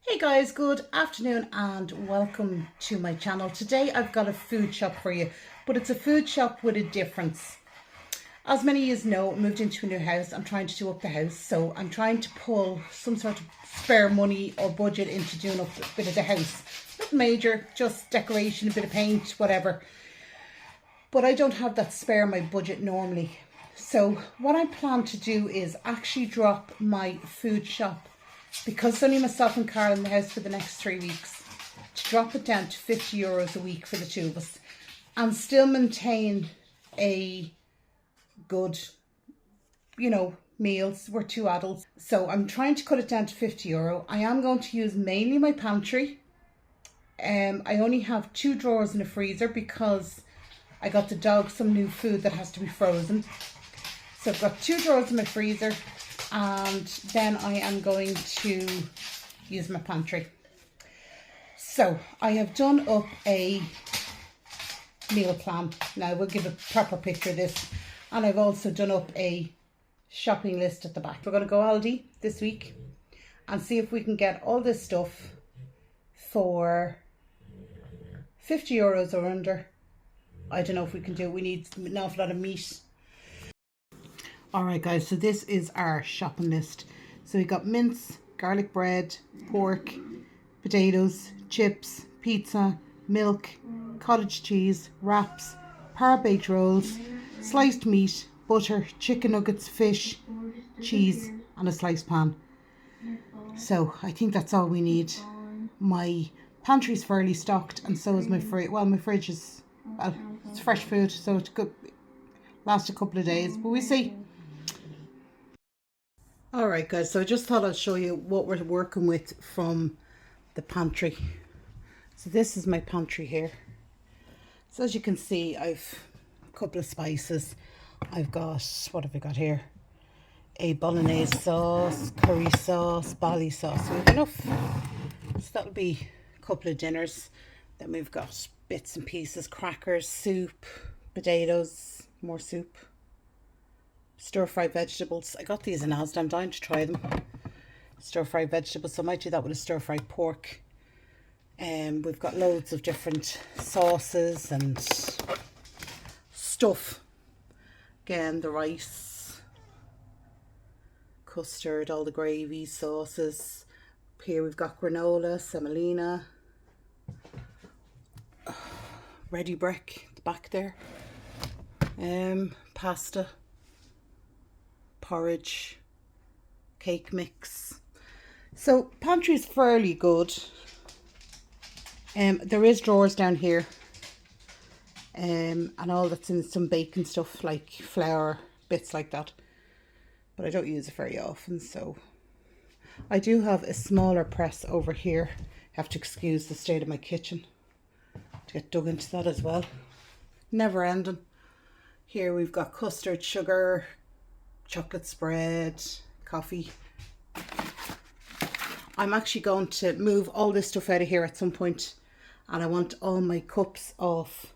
Hey guys, good afternoon and welcome to my channel. Today I've got a food shop for you, but it's a food shop with a difference. As many of you know, I moved into a new house. I'm trying to do up the house, so I'm trying to pull some sort of spare money or budget into doing up a bit of the house. Not major, just decoration, a bit of paint, whatever. But I don't have that spare in my budget normally. So what I plan to do is actually drop my food shop, because it's only myself and Carl in the house for the next 3 weeks, to drop it down to €50 a week for the two of us and still maintain a good, meals. We're two adults. So I'm trying to cut it down to €50. I am going to use mainly my pantry. I only have 2 drawers in the freezer because I got the dog some new food that has to be frozen. So I've got 2 drawers in my freezer, and then I am going to use my pantry. So I have done up a meal plan. Now we'll give a proper picture of this. And I've also done up a shopping list at the back. We're going to go Aldi this week and see if we can get all this stuff for €50 or under. I don't know if we can do it. We need an awful lot of meat. Alright guys, so this is our shopping list. So we got mince, garlic bread, pork, potatoes, chips, pizza, milk, cottage cheese, wraps, par-baked rolls, sliced meat, butter, chicken nuggets, fish, cheese and a sliced pan. So I think that's all we need. My pantry's fairly stocked and so is my fridge. Well, my fridge is, it's fresh food, so it could last a couple of days, but we see. Alright guys, so I just thought I'd show you what we're working with from the pantry. So this is my pantry here. So as you can see, I've a couple of spices. I've got, what have I got here? A bolognese sauce, curry sauce, bali sauce. So we have enough. So that'll be a couple of dinners. Then we've got bits and pieces, crackers, soup, potatoes, more soup. Stir-fried vegetables. I got these in Asda. I'm dying to try them. Stir-fried vegetables. So I might do that with a stir-fried pork. We've got loads of different sauces and stuff. Again, the rice, custard, all the gravy, sauces. Up here we've got granola, semolina, ready brick at the back there. Pasta, porridge, cake mix. So pantry is fairly good. There is drawers down here, and all that's in some baking stuff like flour, bits like that, but I don't use it very often. So I do have a smaller press over here. Have to excuse the state of my kitchen to get dug into that as well. Never ending. Here we've got custard, sugar, chocolate spread, coffee. I'm actually going to move all this stuff out of here at some point, and I want all my cups off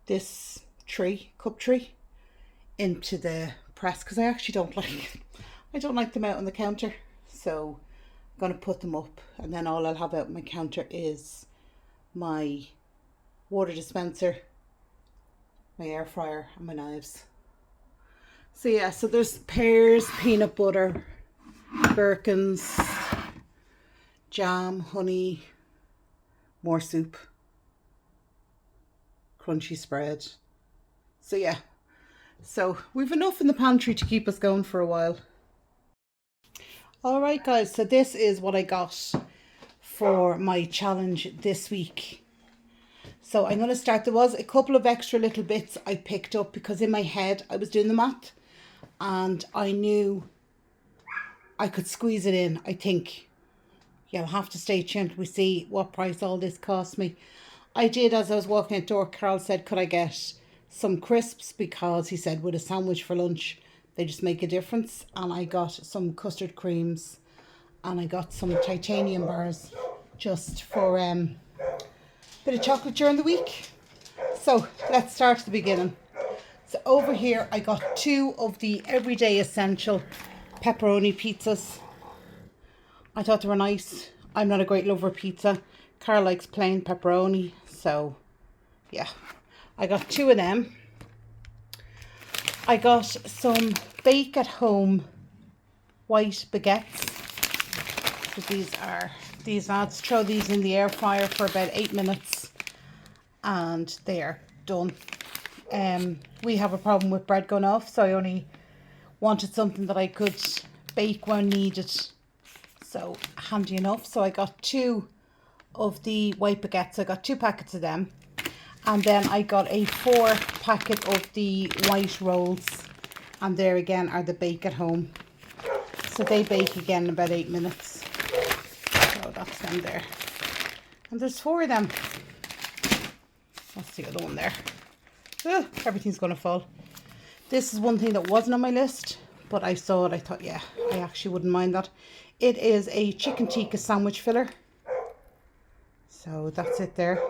this cup tray into the press, because I actually don't like them out on the counter. So I'm going to put them up, and then all I'll have out on my counter is my water dispenser, my air fryer and my knives. So yeah, so there's pears, peanut butter, gherkins, jam, honey, more soup, crunchy spread. So yeah, so we've enough in the pantry to keep us going for a while. Alright guys, so this is what I got for my challenge this week. So I'm going to start. There was a couple of extra little bits I picked up because in my head I was doing the math and I knew I could squeeze it in. I think, yeah, I'll have to stay tuned till we see what price all this cost me. I did, as I was walking out the door, Carl said, could I get some crisps, because he said with a sandwich for lunch they just make a difference. And I got some custard creams and I got some titanium bars just for a bit of chocolate during the week. So let's start at the beginning. So over here I got 2 of the everyday essential pepperoni pizzas. I thought they were nice. I'm not a great lover of pizza. Carl likes plain pepperoni, so yeah. I got 2 of them. I got some bake at home white baguettes. So these are these lads. Throw these in the air fryer for about 8 minutes and they are done. We have a problem with bread going off, so I only wanted something that I could bake when needed. So handy enough. So I got 2 of the white baguettes. I got 2 packets of them. And then I got a 4 packet of the white rolls. And there again are the bake at home. So they bake again in about 8 minutes. So that's them there. And there's 4 of them. That's the other one there. Ugh, everything's going to fall. This is one thing that wasn't on my list, but I saw it. I thought, yeah, I actually wouldn't mind that. It is a chicken tikka sandwich filler. So that's it there.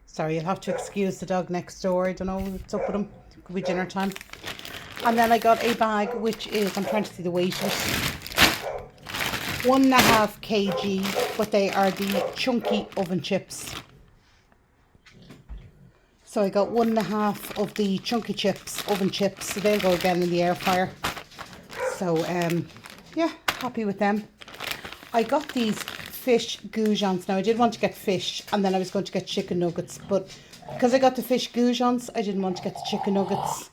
Sorry, you'll have to excuse the dog next door. I don't know what's up with him. It could be dinner time. And then I got a bag, which is, I'm trying to see the weight of it, 1.5 kg, but they are the chunky oven chips. So I got 1.5 of the chunky chips, oven chips. So they'll go again in the air fryer. So, yeah, happy with them. I got these fish goujons. Now, I did want to get fish and then I was going to get chicken nuggets. But because I got the fish goujons, I didn't want to get the chicken nuggets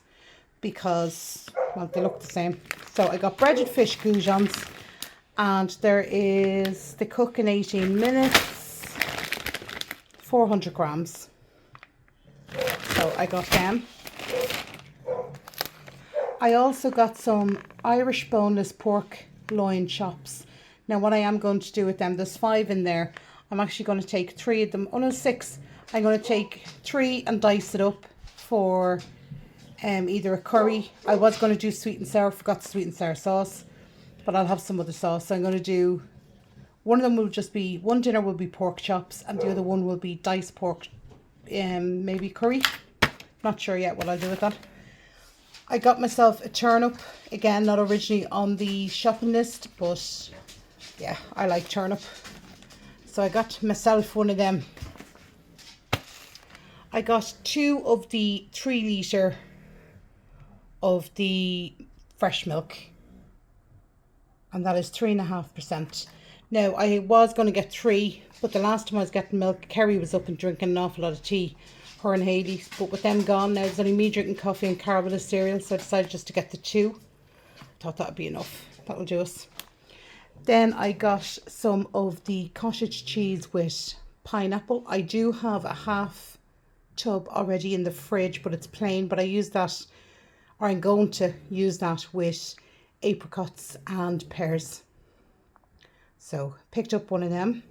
because, well, they look the same. So I got breaded fish goujons. And there is, they cook in 18 minutes, 400 grams. So I got them. I also got some Irish boneless pork loin chops. Now what I am going to do with them, there's 5 in there. I'm actually going to take 3 of them. Oh no, 6. I'm going to take 3 and dice it up for either a curry. I was going to do sweet and sour, forgot the sweet and sour sauce. But I'll have some other sauce. So I'm going to do, one of them will just be, one dinner will be pork chops and the other one will be diced pork, maybe curry. Not sure yet what I'll do with that. I got myself a turnip. Again, not originally on the shopping list, but yeah, I like turnip. So I got myself one of them. I got 2 of the 3 litre of the fresh milk. And that is 3.5%. Now, I was going to get 3, but the last time I was getting milk, Kerry was up and drinking an awful lot of tea, her and Hayley. But with them gone, now it's only me drinking coffee and Carl with a cereal, so I decided just to get the 2. Thought that would be enough. That'll do us. Then I got some of the cottage cheese with pineapple. I do have a half tub already in the fridge, but it's plain. But I use that, or I'm going to use that with apricots and pears. So picked up one of them.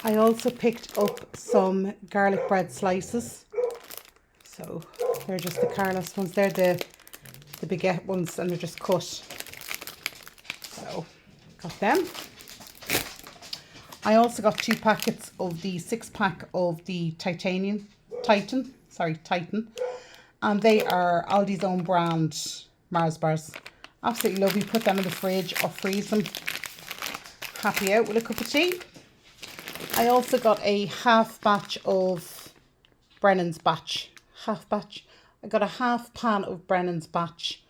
I also picked up some garlic bread slices. So they're just the Carlos ones. They're the baguette ones and they're just cut. So got them. I also got 2 packets of the 6-pack of the Titan. And they are Aldi's own brand Mars bars. Absolutely lovely. Put them in the fridge or freeze them. Happy out with a cup of tea. I also got a half batch of Brennan's batch. Half batch. I got a half pan of Brennan's batch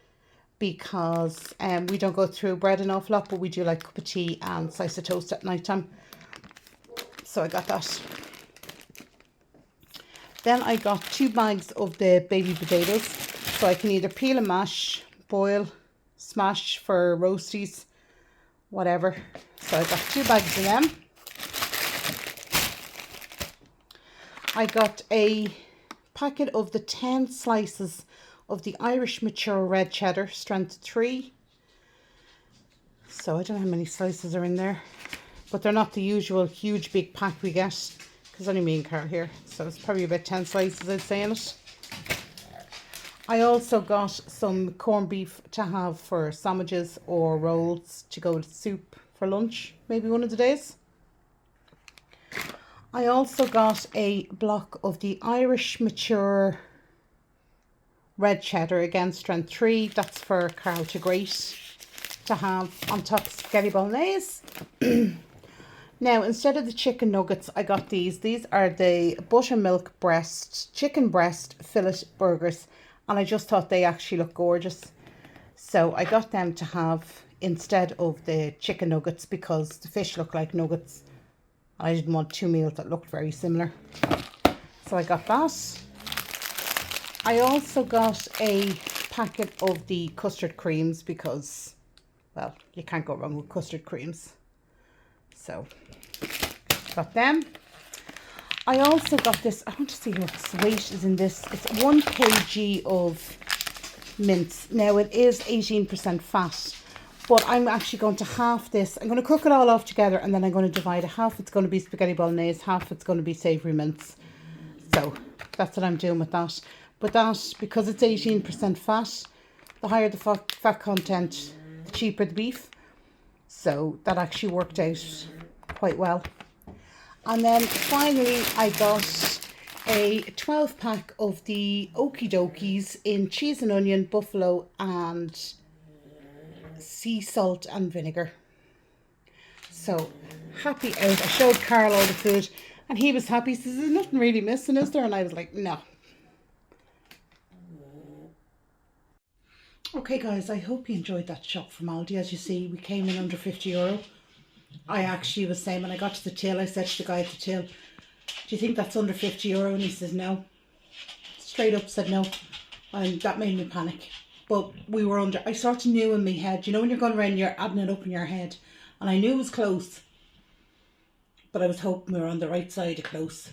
because we don't go through bread an awful lot, but we do like a cup of tea and slice of toast at night time. So I got that. Then I got 2 bags of the baby potatoes. So I can either peel and mash, boil, smash for roasties, whatever. So I got 2 bags of them. I got a packet of the 10 slices of the Irish mature red cheddar, strength 3. So I don't know how many slices are in there, but they're not the usual huge big pack we get. Because only me and Carl here, so it's probably about 10 slices I'd say in it. I also got some corned beef to have for sandwiches or rolls to go with soup for lunch, maybe one of the days. I also got a block of the Irish mature red cheddar, again strength 3. That's for Carl to grate. to have on top of spaghetti bolognese. Now, instead of the chicken nuggets, I got these. These are the buttermilk chicken breast fillet burgers. And I just thought they actually look gorgeous. So I got them to have instead of the chicken nuggets because the fish look like nuggets. I didn't want two meals that looked very similar. So I got that. I also got a packet of the custard creams because, well, you can't go wrong with custard creams. So, got them. I also got this, I want to see what weight is in this. It's 1 kg of mince. Now, it is 18% fat, but I'm actually going to half this. I'm going to cook it all off together and then I'm going to divide it. Half it's going to be spaghetti bolognese, half it's going to be savoury mince. So, that's what I'm doing with that. But that, because it's 18% fat, the higher the fat content, the cheaper the beef. So that actually worked out quite well. And then finally I got a 12 pack of the Okie Dokies in cheese and onion, buffalo and sea salt and vinegar. So happy out. I showed Carl all the food and he was happy. He says, there's nothing really missing, is there? And I was like, no. Okay guys, I hope you enjoyed that shop from Aldi. As you see, we came in under €50. I actually was saying when I got to the till, I said to the guy at the till, do you think that's under €50? And he says no. Straight up said no. And that made me panic. But we were under, I sort of knew in my head, you know when you're going around, you're adding it up in your head. And I knew it was close. But I was hoping we were on the right side of close.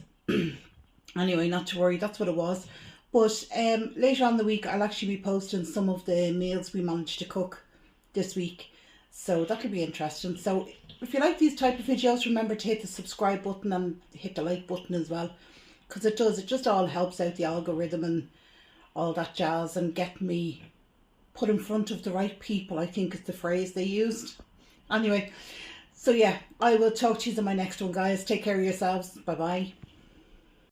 Anyway, not to worry, that's what it was. But later on in the week, I'll actually be posting some of the meals we managed to cook this week. So that'll be interesting. So if you like these type of videos, remember to hit the subscribe button and hit the like button as well. Because it does, it just all helps out the algorithm and all that jazz and get me put in front of the right people, I think is the phrase they used. Anyway, so yeah, I will talk to you in my next one, guys. Take care of yourselves. Bye-bye.